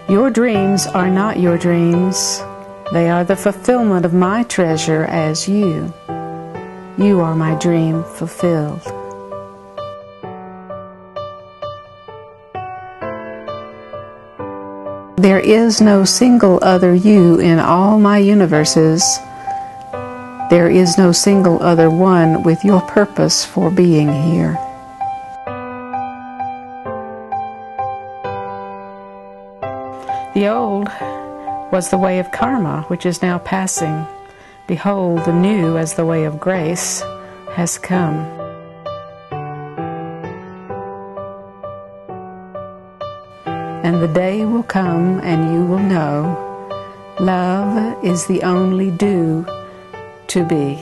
Your dreams are not your dreams. They are the fulfillment of my treasure as you. You are my dream fulfilled. There is no single other you in all my universes. There is no single other one with your purpose for being here. The old was the way of karma, which is now passing. Behold, the new, as the way of grace, has come. And the day will come and you will know love is the only due to be.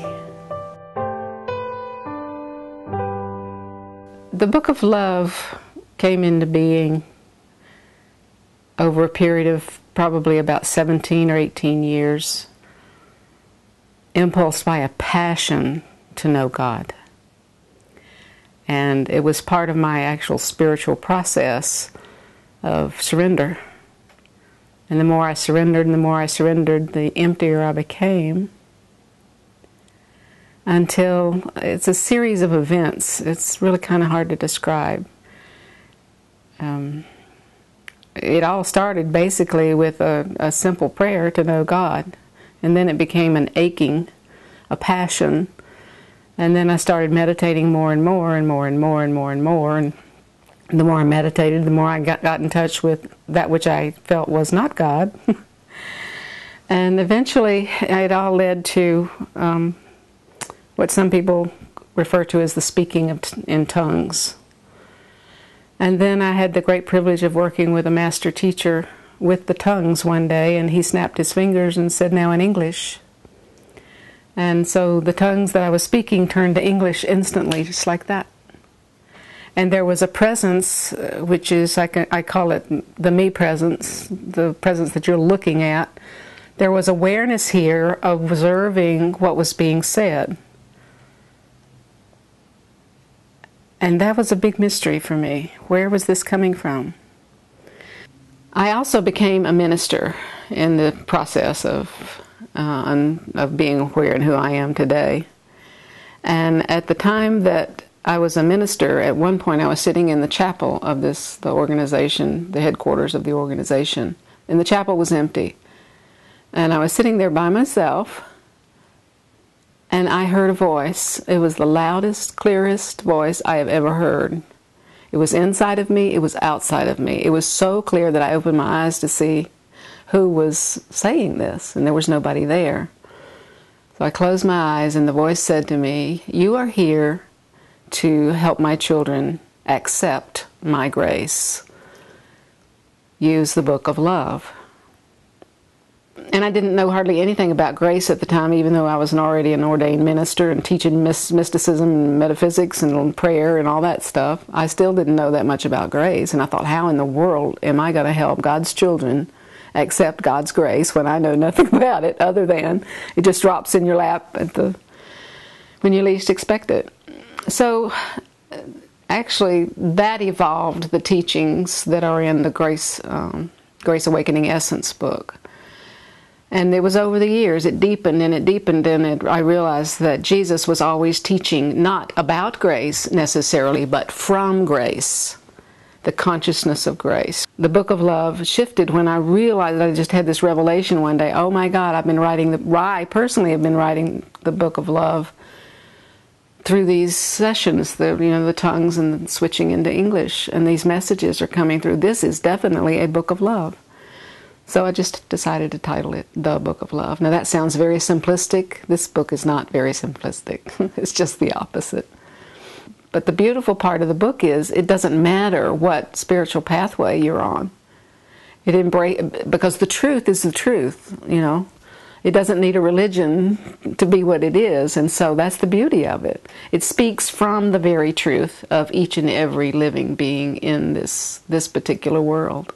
The Book of Love came into being over a period of probably about 17 or 18 years, impulsed by a passion to know God. And it was part of my actual spiritual process of surrender. And the more I surrendered, the emptier I became, until it's a series of events. It's really kind of hard to describe. It all started basically with a simple prayer to know God, and then it became an aching, a passion, and then I started meditating more and more and more and more and more and more, and the more I meditated, the more I got in touch with that which I felt was not God. And eventually it all led to what some people refer to as the speaking in tongues. And then I had the great privilege of working with a master teacher with the tongues one day, and he snapped his fingers and said, "Now in English." And so the tongues that I was speaking turned to English instantly, just like that. And there was a presence, which is, I call it the me presence, the presence that you're looking at. There was awareness here of observing what was being said. And that was a big mystery for me. Where was this coming from? I also became a minister in the process of being aware and who I am today. And at the time that I was a minister, at one point I was sitting in the chapel of the organization, the headquarters of the organization, and the chapel was empty. And I was sitting there by myself, and I heard a voice. It was the loudest, clearest voice I have ever heard. It was inside of me, it was outside of me. It was so clear that I opened my eyes to see who was saying this, and there was nobody there. So I closed my eyes, and the voice said to me, "You are here to help my children accept my grace. Use the Book of Love." And I didn't know hardly anything about grace at the time, even though I was already an ordained minister and teaching mysticism and metaphysics and prayer and all that stuff. I still didn't know that much about grace, and I thought, how in the world am I going to help God's children accept God's grace when I know nothing about it other than it just drops in your lap when you least expect it. So actually that evolved the teachings that are in the Grace Awakening Essence book. And it was over the years, it deepened and it deepened, and I realized that Jesus was always teaching not about grace necessarily, but from grace, the consciousness of grace. The Book of Love shifted when I realized that I just had this revelation one day. Oh my God, I personally have been writing the Book of Love through these sessions, the tongues and the switching into English, and these messages are coming through. This is definitely a book of love. So I just decided to title it The Book of Love. Now that sounds very simplistic. This book is not very simplistic. It's just the opposite. But the beautiful part of the book is it doesn't matter what spiritual pathway you're on. Because the truth is the truth, It doesn't need a religion to be what it is, and so that's the beauty of it. It speaks from the very truth of each and every living being in this particular world.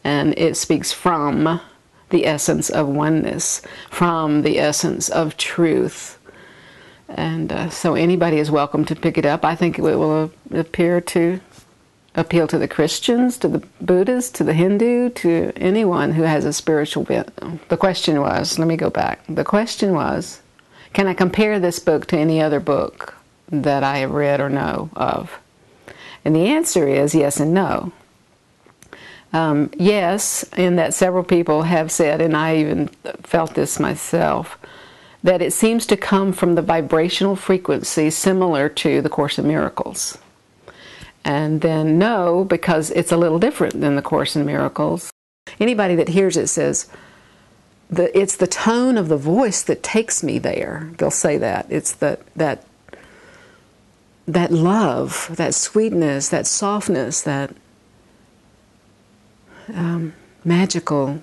And it speaks from the essence of oneness, from the essence of truth. And so anybody is welcome to pick it up. I think it will appear to appeal to the Christians, to the Buddhists, to the Hindu, to anyone who has a spiritual bent. The question was, let me go back. The question was, can I compare this book to any other book that I have read or know of? And the answer is yes and no. Yes, in that several people have said, and I even felt this myself, that it seems to come from the vibrational frequency similar to the Course in Miracles. And then no, because it's a little different than the Course in Miracles. Anybody that hears it says, it's the tone of the voice that takes me there. They'll say that. It's that love, that sweetness, that softness, that magical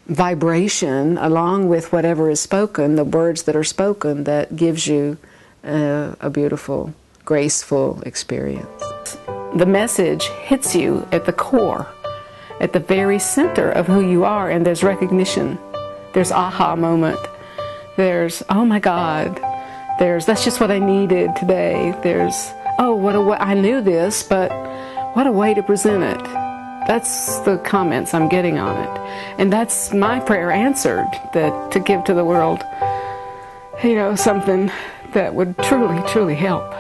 vibration along with whatever is spoken, the words that are spoken, that gives you a beautiful, graceful experience. The message hits you at the core, at the very center of who you are, and there's recognition. There's aha moment. There's, oh my God. There's, that's just what I needed today. There's, oh, I knew this, but what a way to present it. That's the comments I'm getting on it. And that's my prayer answered, that to give to the world, something that would truly, truly help.